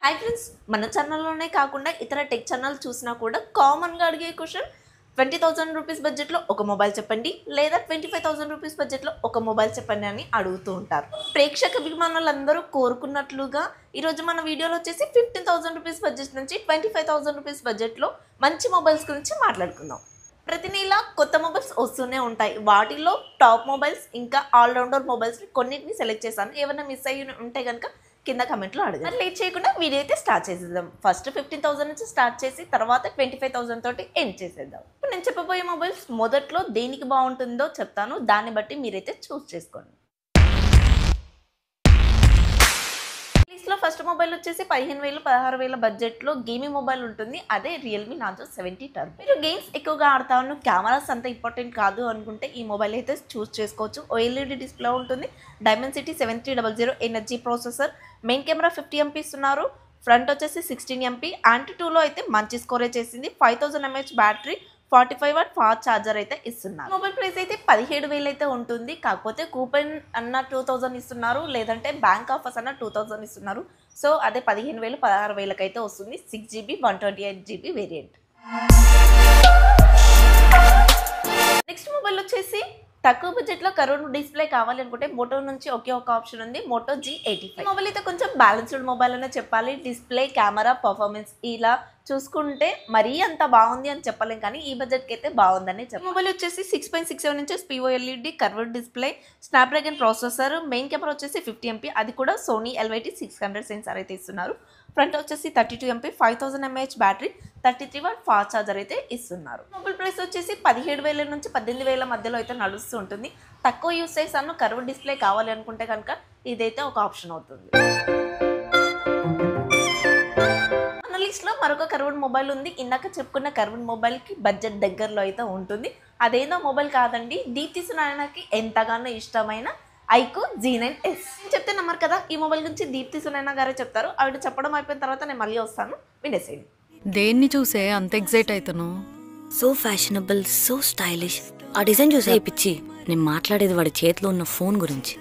Hi friends, మన ఛానల్లోనే కాకుండా ఇతర టెక్ ఛానల్ చూసినా కూడా కామన్గా అడిగే క్వశ్చన్ 20,000 రూపీస్ బడ్జెట్లో ఒక మొబైల్ చెప్పండి లేదా 25,000 రూపీస్ బడ్జెట్లో ఒక మొబైల్ చెప్పండి అని అడుగుతూ ఉంటారు. ప్రేక్షక అభిమానులందరూ కోరుకున్నట్లుగా ఈరోజు మన వీడియోలో వచ్చేసి 15,000 రూపీస్ బడ్జెట్ నుంచి 25,000 రూపీస్ బడ్జెట్లో మంచి మొబైల్స్ గురించి మాట్లాడుకుందాం. ప్రతి నెల కొత్త మొబైల్స్ వస్తూనే ఉంటాయి. వాటిలో టాప్ మొబైల్స్ ఇంకా ఆల్రౌండర్ మొబైల్స్ కొన్నిటిని సెలెక్ట్ చేశాను. ఏమైనా మిస్ అయ్యి ఉంటే కనుక కింద కమెంట్లో అడగండి. లేట్ చేయకుండా వీడియో అయితే స్టార్ట్ చేసేద్దాం. ఫస్ట్ 15,000 నుంచి స్టార్ట్ చేసి తర్వాత 25,000 తోటి ఎండ్ చేసేద్దాం. ఇప్పుడు నేను చెప్పబోయే మొబైల్స్ మొదట్లో దేనికి బాగుంటుందో చెప్తాను, దాన్ని బట్టి మీరైతే చూస్ చేసుకోండి. లిస్ట్లో ఫస్ట్ మొబైల్ వచ్చేసి 15,000 16,000 బడ్జెట్లో గేమింగ్ మొబైల్ ఉంటుంది. అదే రియల్మీ నార్జో 70 టర్బో. మీరు గేమ్స్ ఎక్కువగా ఆడతాను, కెమెరాస్ అంత ఇంపార్టెంట్ కాదు అనుకుంటే ఈ మొబైల్ అయితే చూస్ చేసుకోవచ్చు. OLED డిస్ప్లే ఉంటుంది. Dimensity 7300 energy processor. Main camera 50 MP ఇస్తున్నారు. ఫ్రంట్ వచ్చేసి 16 MP. యాంటీ2లో అయితే మంచి స్కోరేజ్ చేసింది. 5000 mAh battery, 45 watt fast charger అయితే ఇస్తున్నారు. మొబైల్ ప్రైస్ అయితే 17,000 అయితే ఉంటుంది. కాకపోతే కూపన్ అన్న 2,000 ఇస్తున్నారు, లేదంటే బ్యాంక్ ఆఫర్స్ అన్న 2,000 ఇస్తున్నారు. సో అదే 15,000 16,000 అయితే వస్తుంది. 6GB 128GB variant. Next mobile వచ్చేసి తక్కువ బడ్జెట్లో కర్వ్డ్ డిస్ప్లే కావాలి అనుకుంటే మోటో నుంచి ఒకే ఒక ఆప్షన్ ఉంది, మోటో G85. మొబైల్ అయితే కొంచెం బ్యాలెన్స్డ్ మొబైల్ అనే చెప్పాలి. డిస్ప్లే, కెమెరా, పర్ఫార్మెన్స్ ఇలా చూసుకుంటే మరీ అంత బాగుంది అని చెప్పలేం, కానీ ఈ బడ్జెట్కి అయితే బాగుందని చెప్పాలి. మొబైల్ వచ్చేసి 6.67 inches POLED curved display, Snapdragon processor. Main camera వచ్చేసి 50 MP, అది కూడా సోనీ LYT 600 సెన్సార్ అయితే ఇస్తున్నారు. ఫ్రంట్ వచ్చేసి 32 MP, 5000 mAh battery, 33 watt fast charger అయితే ఇస్తున్నారు. మొబైల్ ప్రైస్ వచ్చేసి 17,000 నుంచి 18,000 మధ్యలో అయితే నడుస్తూ ఉంటుంది. తక్కువ యూస్ చేసాను, కర్వ్డ్ డిస్ప్లే కావాలి అనుకుంటే కనుక ఇదైతే ఒక ఆప్షన్ అవుతుంది. మన లిస్ట్లో మరొక కర్వ్డ్ మొబైల్ ఉంది. ఇందాక చెప్పుకున్న కర్వ్డ్ మొబైల్కి బడ్జెట్ దగ్గరలో అయితే ఉంటుంది. అదేదో మొబైల్ కాదండి, దీప్తి సునైనాకి ఎంతగానో ఇష్టమైన ఐకో G9s. చెప్తే నమ్మరు కదా, ఈ మొబైల్ గురించి దీప్తి సునైనా గారే చెప్తారు. ఆవిడ చెప్పడం అయిపోయిన తర్వాత నేను మళ్ళీ వస్తాను, వినేసేయండి. దేన్ని చూసే అంత ఎగ్జైట్ అవుతాను? So fashionable, so stylish. ఆ డిజైన్ చూసే పిచ్చి. నేను మాట్లాడేది వాడి చేతిలో ఉన్న ఫోన్ గురించి.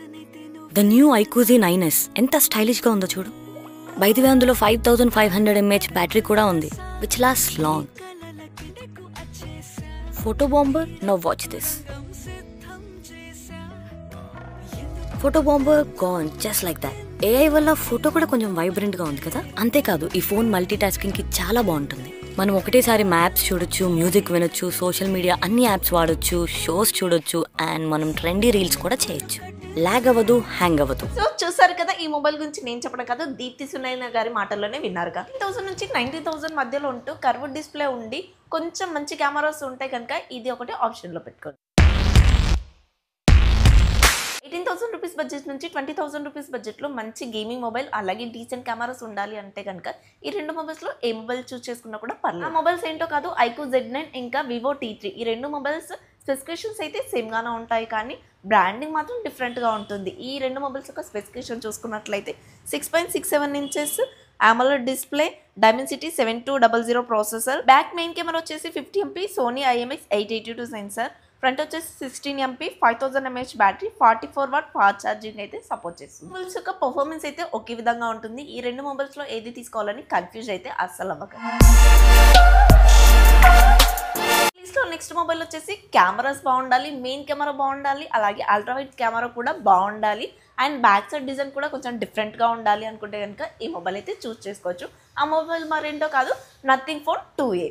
ద న్యూ ఐకో G9s ఎంత స్టైలిష్ గా ఉందో చూడు. బయటివే అందులో 5500 mAh బ్యాటరీ కూడా ఉంది, which last long. Photo bomber, now watch this. Photo bomber gone just like that. AI వల్ల ఫోటో కూడా కొంచెం వైబ్రెంట్ గా ఉంది కదా. అంతేకాదు ఈ ఫోన్ మల్టీ టాస్కింగ్ కి చాలా బాగుంటుంది. మనం ఒకటేసారి మ్యాప్స్ చూడొచ్చు, మ్యూజిక్ వినొచ్చు, సోషల్ మీడియా అన్ని యాప్స్ వాడొచ్చు, షోస్ చూడొచ్చు, అండ్ మనం ట్రెండీ రీల్స్ కూడా చేయొచ్చు. లాగ్ అవ్వదు, హ్యాంగ్ అవ్వదు. సో చూసారు కదా, ఈ మొబైల్ గురించి నేను చెప్పడం కాదు, దీప్తి సునైనా గారి మాటల్లోనే విన్నారుగా. 10,000 నుంచి 90,000 మధ్యలో ఉంటూ కర్వ్డ్ డిస్ప్లే ఉండి కొంచెం మంచి కెమెరాస్ ఉంటాయి కనుక ఇది ఒకటి ఆప్షన్లో పెట్టుకోండి. 18,000 రూపీస్ బడ్జెట్ నుంచి 20,000 రూపీస్ బడ్జెట్లో మంచి గేమింగ్ మొబైల్ అలాగే డీసెంట్ కెమెరాస్ ఉండాలి అంటే కనుక ఈ రెండు మొబైల్స్లో ఏ మొబైల్ చూస్ చేసుకున్నా కూడా పర్లేదు. ఆ మొబైల్స్ ఏంటో కాదు, ఐకో Z9 ఇంకా వివో T3. ఈ రెండు మొబైల్స్ స్పెసిఫికేషన్స్ అయితే సేమ్గానే ఉంటాయి, కానీ బ్రాండింగ్ మాత్రం డిఫరెంట్గా ఉంటుంది. ఈ రెండు మొబైల్స్ యొక్క స్పెసిఫికేషన్ చూసుకున్నట్లయితే 6.67 inches AMOLED display, Dimensity 7200 processor. Back main camera వచ్చేసి 50 MP, Sony IMX882 censor. Front వచ్చేసి 16 MP, 5000 mAh battery, 44 watt fast charging అయితే సపోర్ట్ చేస్తుంది. మొబైల్స్ యొక్క పర్ఫార్మెన్స్ అయితే ఒకే విధంగా ఉంటుంది. ఈ రెండు మొబైల్స్లో ఏది తీసుకోవాలని కన్ఫ్యూజ్ అయితే అస్సలు అవ్వకండి. లిస్ట్లో నెక్స్ట్ మొబైల్ వచ్చేసి కెమెరాస్ బాగుండాలి, మెయిన్ కెమెరా బాగుండాలి, అలాగే అల్ట్రావైడ్ కెమెరా కూడా బాగుండాలి, అండ్ బ్యాక్ సైడ్ డిజైన్ కూడా కొంచెం డిఫరెంట్గా ఉండాలి అనుకుంటే కనుక ఈ మొబైల్ అయితే చూస్ చేసుకోవచ్చు. ఆ మొబైల్ మరేంటో కాదు, నథింగ్ ఫోన్ 2A.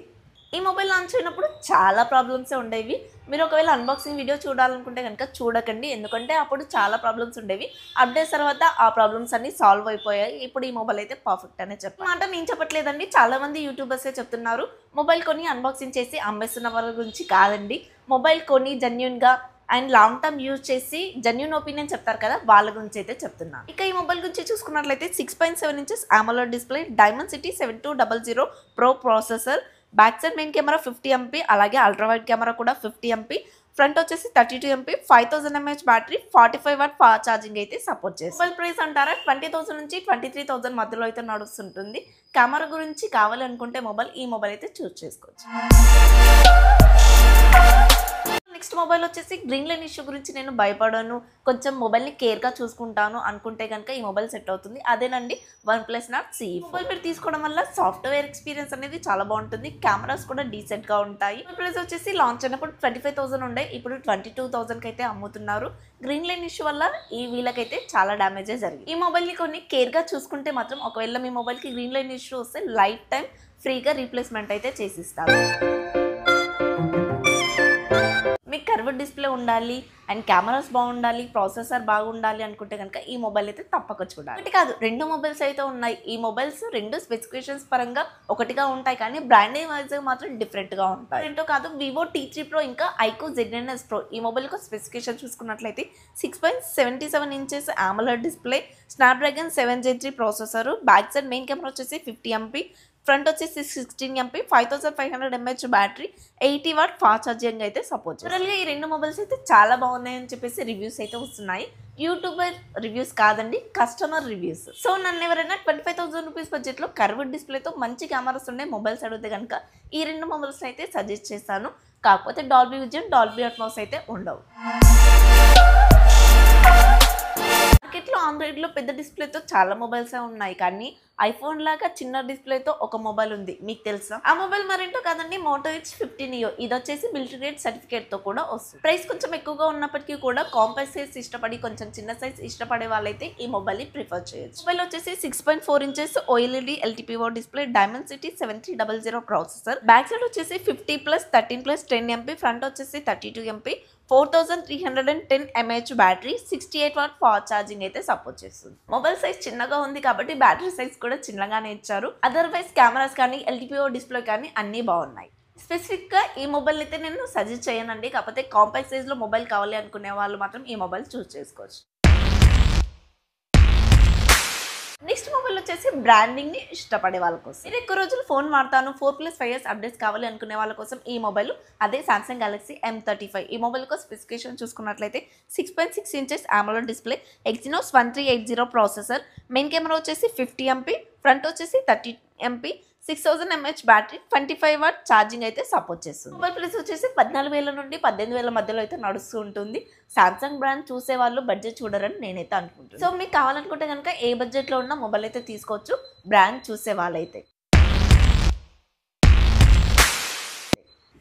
ఈ మొబైల్ లాంచ్ అయినప్పుడు చాలా ప్రాబ్లమ్సే ఉండేవి. మీరు ఒకవేళ అన్బాక్సింగ్ వీడియో చూడాలనుకుంటే కనుక చూడకండి, ఎందుకంటే అప్పుడు చాలా ప్రాబ్లమ్స్ ఉండేవి. అప్డేట్స్ తర్వాత ఆ ప్రాబ్లమ్స్ అన్ని సాల్వ్ అయిపోయాయి. ఇప్పుడు ఈ మొబైల్ అయితే పర్ఫెక్ట్ అనే చెప్పాలి. మాట నేను చెప్పట్లేదండి, చాలా మంది యూట్యూబర్సే చెప్తున్నారు. మొబైల్ కొని అన్బాక్సింగ్ చేసి అమ్మేస్తున్న వాళ్ళ గురించి కాదండి. మొబైల్ కొని జెన్యూన్గా అండ్ లాంగ్ టర్మ్ యూజ్ చేసి జెన్యూన్ ఒపీనియన్ చెప్తారు కదా, వాళ్ళ గురించి అయితే చెప్తున్నాను. ఇక ఈ మొబైల్ గురించి చూసుకున్నట్లయితే 6.7 inches AMOLED display, Dimensity 7200 pro processor. Back side main camera 50 MP, అలాగే అల్ట్రావైడ్ కెమెరా కూడా 50 MP. ఫ్రంట్ వచ్చేసి 32 MP, 5000 mAh battery, 45 watt fast charging అయితే సపోర్ట్ చేస్తుంది. మొబైల్ ప్రైస్ అంటారా 20,000 నుంచి 23,000 మధ్యలో అయితే నడుస్తుంటుంది. కెమెరా గురించి కావాలనుకుంటే ఈ మొబైల్ అయితే చూస్ చేసుకోవచ్చు. నెక్స్ట్ మొబైల్ వచ్చేసి గ్రీన్ లైన్ ఇష్యూ గురించి నేను భయపడను, కొంచెం మొబైల్ని కేర్గా చూసుకుంటాను అనుకుంటే కనుక ఈ మొబైల్ సెట్ అవుతుంది. అదేనండి OnePlus Nord CE. మొబైల్ మీరు తీసుకోవడం వల్ల సాఫ్ట్వేర్ ఎక్స్పీరియన్స్ అనేది చాలా బాగుంటుంది, కెమెరాస్ కూడా డీసెంట్గా ఉంటాయి. ప్రైస్ వచ్చేసి లాంచ్ అయినప్పుడు 25,000 ఉండే, ఇప్పుడు 22,000కి అయితే అమ్ముతున్నారు. గ్రీన్ లైన్ ఇష్యూ వల్ల ఈ వీళ్ళకైతే చాలా డ్యామేజెస్ జరిగింది. ఈ మొబైల్ని కొన్ని కేర్గా చూసుకుంటే మాత్రం ఒకవేళ మీ మొబైల్కి గ్రీన్ లైన్ ఇష్యూ వస్తే లైఫ్ టైం ఫ్రీగా రీప్లేస్మెంట్ అయితే చేసిస్తారు. మీకు కర్వ్డ్ డిస్ప్లే ఉండాలి అండ్ కెమెరాస్ బాగుండాలి, ప్రాసెసర్ బాగుండాలి అనుకుంటే కనుక ఈ మొబైల్ అయితే తప్పక చూడాలి. ఒకటి కాదు, 2 మొబైల్స్ అయితే ఉన్నాయి. ఈ మొబైల్స్ 2 స్పెసిఫికేషన్స్ పరంగా ఒకటిగా ఉంటాయి, కానీ బ్రాండింగ్ వైజ్ మాత్రం డిఫరెంట్గా ఉంటాయి. ఏంటో కాదు, వివో T3 Pro ఇంకా ఐకో ZNS Pro ఈ మొబైల్ యొక్క స్పెసిఫికేషన్ చూసుకున్నట్లయితే 6.77 inches AMOLED display, Snapdragon 7 Gen 3 processor, back side main camera వచ్చేసి 50 MP, ఫ్రంట్ వచ్చేసి 16 MP, 5500 mAh battery, 80 watt fast charging అయితే సపోర్ట్ చేస్తుంది. జనరల్గా ఈ 2 మొబైల్స్ అయితే చాలా బాగున్నాయని చెప్పేసి రివ్యూస్ అయితే వస్తున్నాయి. యూట్యూబర్ రివ్యూస్ కాదండి, కస్టమర్ రివ్యూస్. సో నన్ను ఎవరైనా 25,000 రూపీస్ బడ్జెట్లో కర్వ్డ్ డిస్ప్లేతో మంచి కెమెరాస్ ఉండే మొబైల్స్ అడిగితే కనుక ఈ 2 మొబైల్స్ అయితే సజెస్ట్ చేస్తాను. కాకపోతే డాల్బీ విజన్, డాల్బీ అట్మాస్ అయితే ఉండవు. మార్కెట్లో ఆండ్రాయిడ్లో పెద్ద డిస్ప్లేతో చాలా మొబైల్స్ ఉన్నాయి, కానీ ఐఫోన్ లాగా చిన్న డిస్ప్లేతో ఒక మొబైల్ ఉంది, మీకు తెలుసా? ఆ మొబైల్ మరేంటో కాదండి, Moto X 50 Neo. ఇది వచ్చేసి మిలిటరీ గ్రేడ్ సర్టిఫికేట్తో కూడా వస్తుంది. ప్రైస్ కొంచెం ఎక్కువగా ఉన్నప్పటికీ కూడా కాంపాక్ట్ సైజ్ ఇష్టపడి కొంచెం చిన్న సైజ్ ఇష్టపడే వాళ్ళైతే ఈ మొబైల్ని ప్రిఫర్ చేయొచ్చు. మొబైల్ వచ్చేసి 6.4 inches OLED LTPO display, Dimensity 7300 processor, back side వచ్చేసి 50+13+10 MP, ఫ్రంట్ వచ్చేసి 32 MP, 4310 mAh battery, 68 watt fast charging అయితే సపోర్ట్ చేస్తుంది. మొబైల్ సైజ్ చిన్నగా ఉంది కాబట్టి బ్యాటరీ సైజ్ కూడా చిన్నగానే ఇచ్చారు. అదర్వైజ్ కెమెరాస్ కానీ LTPO డిస్ప్లే కానీ అన్నీ బాగున్నాయి. స్పెసిఫిక్గా ఈ మొబైల్ అయితే నేను సజెస్ట్ చేయనండి, కాకపోతే కాంపాక్ట్ సైజ్లో మొబైల్ కావాలి అనుకునే వాళ్ళు మాత్రం ఈ మొబైల్ చూస్ చేసుకోవచ్చు. నెక్స్ట్ మొబైల్ వచ్చేసి బ్రాండింగ్ ని ఇష్టపడే వాళ్ళ కోసం, నేను ఎక్కువ రోజులు ఫోన్ వాడతాను, 4+5 years అప్డేట్స్ కావాలి అనుకునే వాళ్ళ కోసం ఈ మొబైల్, అదే Samsung Galaxy M35. ఈ మొబైల్ యొక్క స్పెసిఫికేషన్ చూసుకున్నట్లయితే 6.6 inches AMOLED display, Exynos 1380 processor, main camera వచ్చేసి 50 MP, ఫ్రంట్ వచ్చేసి 30 MP, 6000 mAh battery, 25 what charging అయితే సపోర్ట్ చేస్తుంది. మొబైల్ ప్రైస్ వచ్చేసి 14,000 నుండి 18,000 మధ్యలో అయితే నడుస్తూ ఉంటుంది. సామ్సంగ్ బ్రాండ్ చూసే వాళ్ళు బడ్జెట్ చూడరని నేనైతే అనుకుంటున్నాను. సో మీకు కావాలనుకుంటే కనుక ఏ బడ్జెట్లో ఉన్న మొబైల్ అయితే తీసుకోవచ్చు, బ్రాండ్ చూసే వాళ్ళైతే.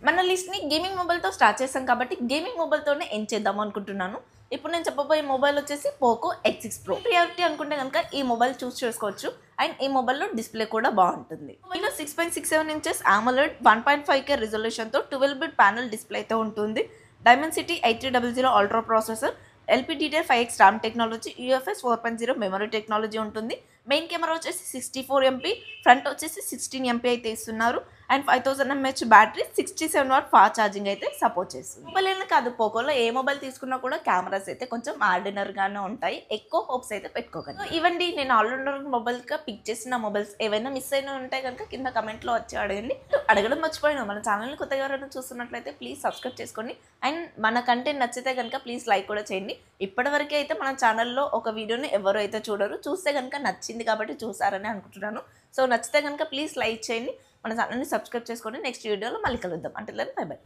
మన లిస్ట్ని గేమింగ్ మొబైల్తో స్టార్ట్ చేస్తాం కాబట్టి గేమింగ్ మొబైల్తోనే ఎండ్ చేద్దాం అనుకుంటున్నాను. ఇప్పుడు నేను చెప్పబోయే మొబైల్ వచ్చేసి పోకో X6 Pro. ప్రియారిటీ అనుకుంటే కనుక ఈ మొబైల్ చూస్ చేసుకోవచ్చు, అండ్ ఈ మొబైల్లో డిస్ప్లే కూడా బాగుంటుంది. మొబైల్లో 6.67 inches AMOLED 1.5K రిజల్యూషన్తో 12-bit panel display అయితే ఉంటుంది. Dimensity 8300 ultra processor, LPDDR5X RAM technology, UFS 4.0 memory technology ఉంటుంది. మెయిన్ కెమెరా వచ్చేసి 64 MP, ఫ్రంట్ వచ్చేసి 16 MP అయితే ఇస్తున్నారు, and 5000 mAh battery, 67 watt fast charging అయితే సపోర్ట్ చేస్తుంది. మొబైల్ అయినా కాదు, పోకోలో ఏ మొబైల్ తీసుకున్నా కూడా కెమెరాస్ అయితే కొంచెం ఆర్డినరీగానే ఉంటాయి, ఎక్కువ హోప్స్ అయితే పెట్టుకోకండి. ఇవ్వండి నేను ఆల్రౌండర్ మొబైల్గా పిక్ చేసిన మొబైల్స్. ఏవైనా మిస్ అయినా ఉంటే కనుక కింద కమెంట్లో వచ్చి అడగండి. అడగడం మర్చిపోయాను, మన ఛానల్ని కొత్తగా ఎవరైనా చూస్తున్నట్లయితే ప్లీజ్ సబ్స్క్రైబ్ చేసుకోండి, అండ్ మన కంటెంట్ నచ్చితే కనుక ప్లీజ్ లైక్ కూడా చేయండి. ఇప్పటివరకు అయితే మన ఛానల్లో ఒక వీడియోని ఎవరు అయితే చూడరు, చూస్తే కనుక నచ్చింది కాబట్టి చూసారని అనుకుంటున్నాను. సో నచ్చితే కనుక ప్లీజ్ లైక్ చేయండి, మన ఛానల్ని సబ్స్క్రైబ్ చేసుకోండి. నెక్స్ట్ వీడియోలో మళ్ళీ కలుద్దాం. అంటే బై బై.